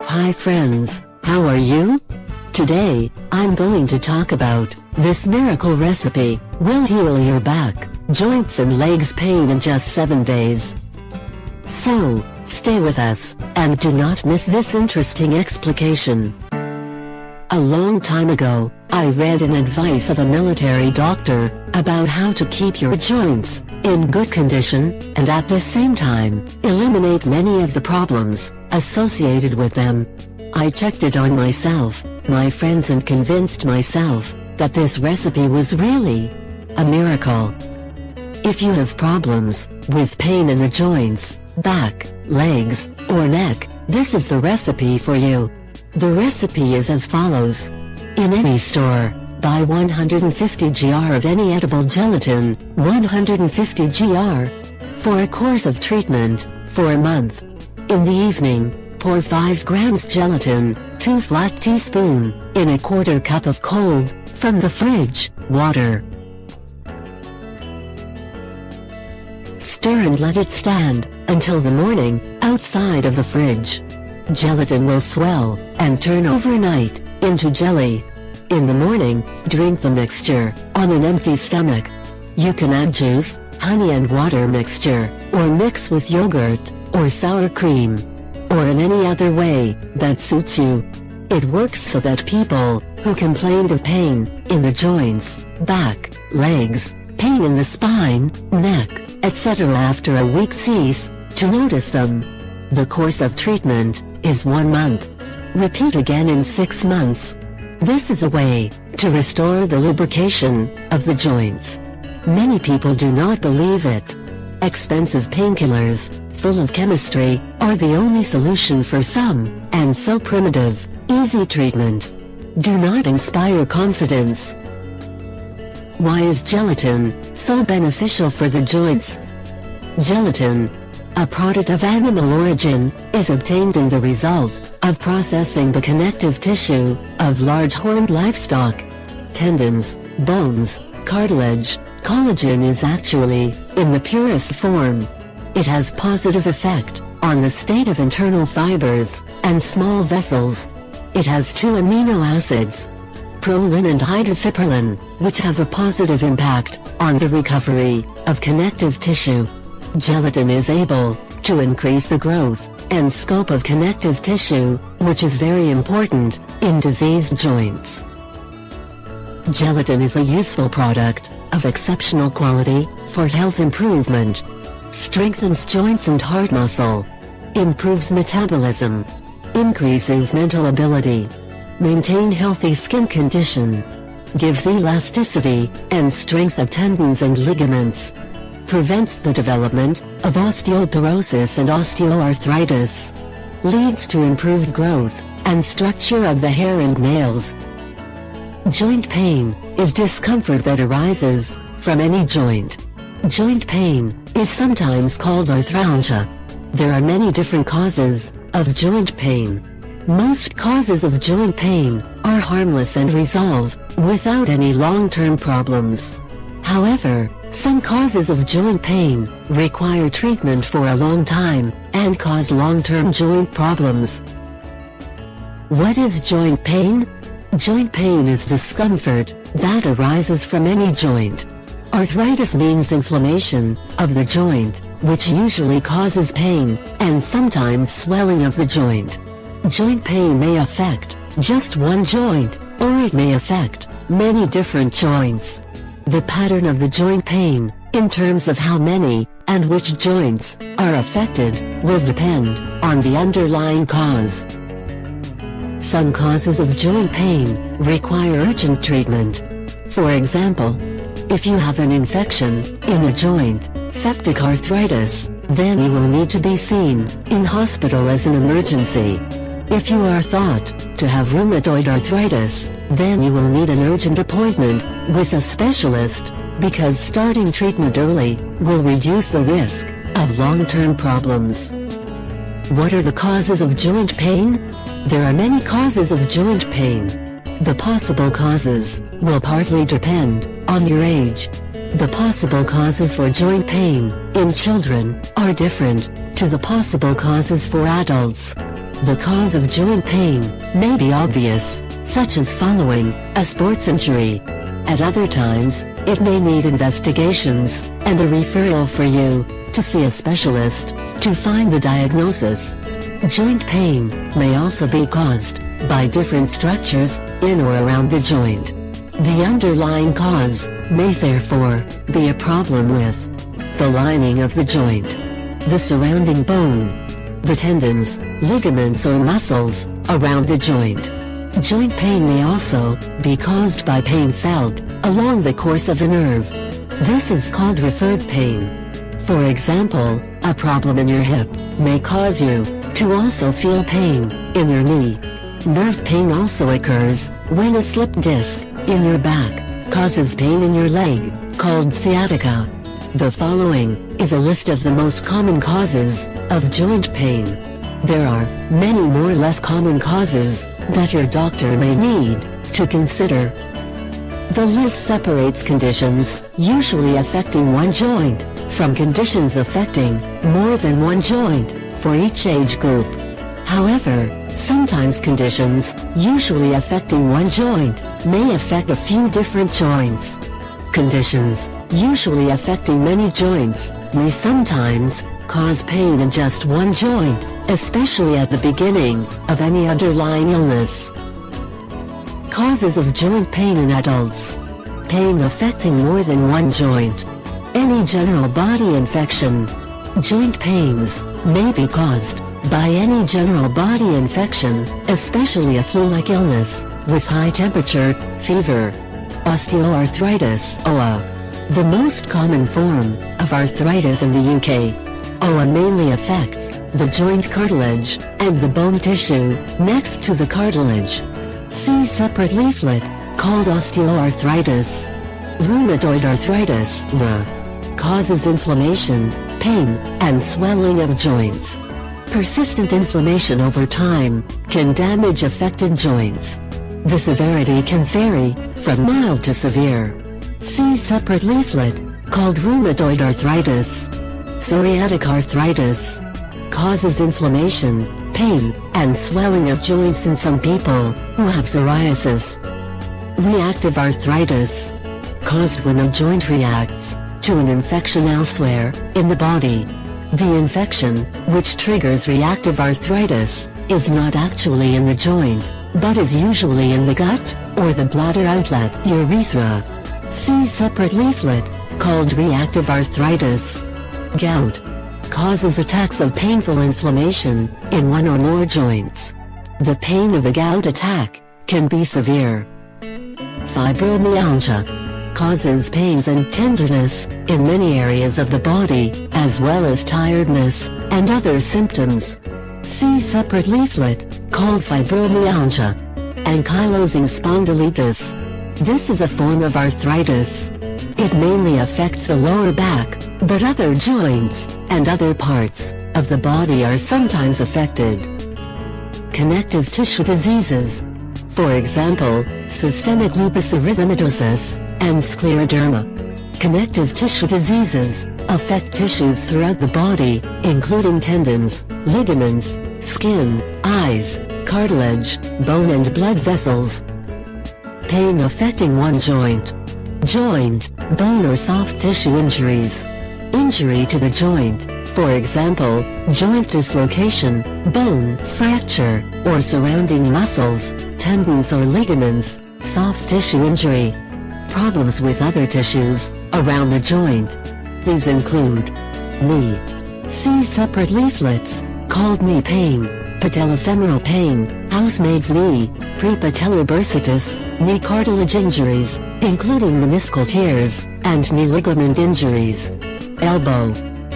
Hi friends, how are you? Today, I'm going to talk about this miracle recipe will heal your back, joints and legs pain in just 7 days. So, stay with us, and do not miss this interesting explication. A long time ago, I read an advice of a military doctor about how to keep your joints in good condition, and at the same time, eliminate many of the problems associated with them. I checked it on myself, my friends, and convinced myself that this recipe was really a miracle. If you have problems with pain in the joints, back, legs, or neck, this is the recipe for you. The recipe is as follows. In any store, buy 150 gr of any edible gelatin, 150 gr, for a course of treatment, for a month. In the evening, pour 5 grams gelatin, 2 flat teaspoon, in a quarter cup of cold, from the fridge, water. Stir and let it stand, until the morning, outside of the fridge. Gelatin will swell, and turn overnight, into jelly. In the morning, drink the mixture, on an empty stomach. You can add juice, honey and water mixture, or mix with yogurt, or sour cream, or in any other way that suits you. It works so that people who complained of pain in the joints, back, legs, pain in the spine, neck, etc. after a week cease to notice them. The course of treatment is 1 month. Repeat again in 6 months. This is a way to restore the lubrication of the joints. Many people do not believe it. Expensive painkillers, full of chemistry, are the only solution for some, and so primitive, easy treatment do not inspire confidence. Why is gelatin so beneficial for the joints? Gelatin, a product of animal origin, is obtained in the result of processing the connective tissue of large horned livestock. Tendons, bones, cartilage, collagen is actually in the purest form. It has positive effect on the state of internal fibers and small vessels. It has 2 amino acids, proline and hydrocyperlin, which have a positive impact on the recovery of connective tissue. Gelatin is able to increase the growth and scope of connective tissue, which is very important in diseased joints. Gelatin is a useful product of exceptional quality for health improvement. Strengthens joints and heart muscle. Improves metabolism. Increases mental ability. Maintain healthy skin condition. Gives elasticity and strength of tendons and ligaments. Prevents the development of osteoporosis and osteoarthritis. Leads to improved growth and structure of the hair and nails. Joint pain is discomfort that arises from any joint. Joint pain is sometimes called arthralgia. There are many different causes of joint pain. Most causes of joint pain are harmless and resolve without any long-term problems. However, some causes of joint pain require treatment for a long time and cause long-term joint problems. What is joint pain? Joint pain is discomfort that arises from any joint. Arthritis means inflammation of the joint, which usually causes pain and sometimes swelling of the joint. Joint pain may affect just one joint, or it may affect many different joints. The pattern of the joint pain, in terms of how many and which joints are affected, will depend on the underlying cause. Some causes of joint pain require urgent treatment. For example, if you have an infection in a joint, septic arthritis, then you will need to be seen in hospital as an emergency. If you are thought to have rheumatoid arthritis, then you will need an urgent appointment with a specialist, because starting treatment early will reduce the risk of long-term problems. What are the causes of joint pain? There are many causes of joint pain. The possible causes will partly depend on your age. The possible causes for joint pain in children are different to the possible causes for adults. The cause of joint pain may be obvious, such as following a sports injury. At other times, it may need investigations and a referral for you to see a specialist to find the diagnosis. Joint pain may also be caused by different structures in or around the joint. The underlying cause may therefore be a problem with the lining of the joint, the surrounding bone, the tendons, ligaments or muscles around the joint. Joint pain may also be caused by pain felt along the course of a nerve. This is called referred pain. For example, a problem in your hip may cause you to also feel pain in your knee. Nerve pain also occurs when a slip disc in your back causes pain in your leg, called sciatica. The following is a list of the most common causes of joint pain. There are many more less common causes that your doctor may need to consider. The list separates conditions usually affecting one joint from conditions affecting more than one joint for each age group. However, sometimes conditions usually affecting one joint may affect a few different joints. Conditions usually affecting many joints may sometimes cause pain in just one joint, especially at the beginning of any underlying illness. Causes of joint pain in adults. Pain affecting more than one joint. Any general body infection. Joint pains may be caused by any general body infection, especially a flu-like illness, with high temperature, fever. Osteoarthritis (OA). The most common form of arthritis in the UK. OA mainly affects the joint cartilage and the bone tissue next to the cartilage. See separate leaflet called osteoarthritis. Rheumatoid arthritis (RA) causes inflammation, pain, and swelling of joints. Persistent inflammation over time can damage affected joints. The severity can vary from mild to severe. See separate leaflet called rheumatoid arthritis. Psoriatic arthritis causes inflammation, pain, and swelling of joints in some people who have psoriasis. Reactive arthritis caused when a joint reacts to an infection elsewhere in the body. The infection, which triggers reactive arthritis, is not actually in the joint, but is usually in the gut or the bladder outlet, urethra. See separate leaflet called reactive arthritis. Gout causes attacks of painful inflammation in one or more joints. The pain of a gout attack can be severe. Fibromyalgia causes pains and tenderness in many areas of the body, as well as tiredness and other symptoms. See separate leaflet called fibromyalgia. Ankylosing spondylitis. This is a form of arthritis. It mainly affects the lower back, but other joints and other parts of the body are sometimes affected. Connective tissue diseases. For example, systemic lupus erythematosus and scleroderma. Connective tissue diseases affect tissues throughout the body, including tendons, ligaments, skin, eyes, cartilage, bone and blood vessels. Pain affecting one joint. Joint, bone or soft tissue injuries. Injury to the joint, for example, joint dislocation, bone fracture, or surrounding muscles, tendons or ligaments, soft tissue injury. Problems with other tissues around the joint. These include knee. See separate leaflets called knee pain, patellofemoral pain, housemaid's knee, prepatellar bursitis, knee cartilage injuries, including meniscal tears, and knee ligament injuries. Elbow.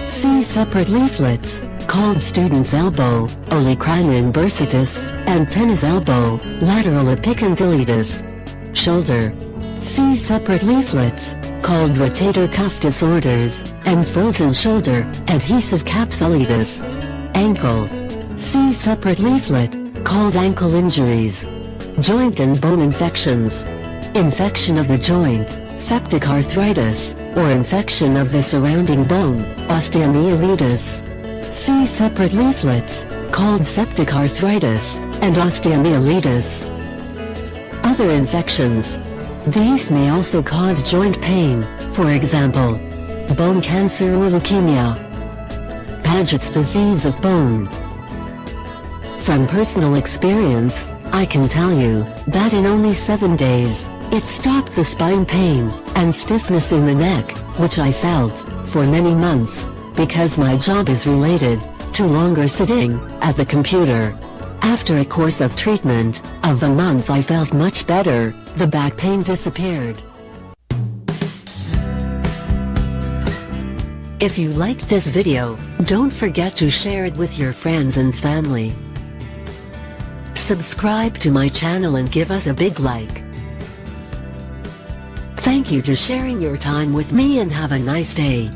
See separate leaflets called student's elbow, olecranon bursitis, and tennis elbow, lateral epicondylitis. Shoulder. See separate leaflets called rotator cuff disorders and frozen shoulder adhesive capsulitis. Ankle. See separate leaflet called ankle injuries. Joint and bone infections. Infection of the joint, septic arthritis, or infection of the surrounding bone, osteomyelitis. See separate leaflets, called septic arthritis, and osteomyelitis. Other infections. These may also cause joint pain, for example, bone cancer or leukemia. Paget's disease of bone. From personal experience, I can tell you that in only 7 days, it stopped the spine pain and stiffness in the neck, which I felt for many months, because my job is related to longer sitting at the computer. After a course of treatment of a month, I felt much better. The back pain disappeared. If you liked this video, don't forget to share it with your friends and family. Subscribe to my channel and give us a big like. Thank you for sharing your time with me and have a nice day.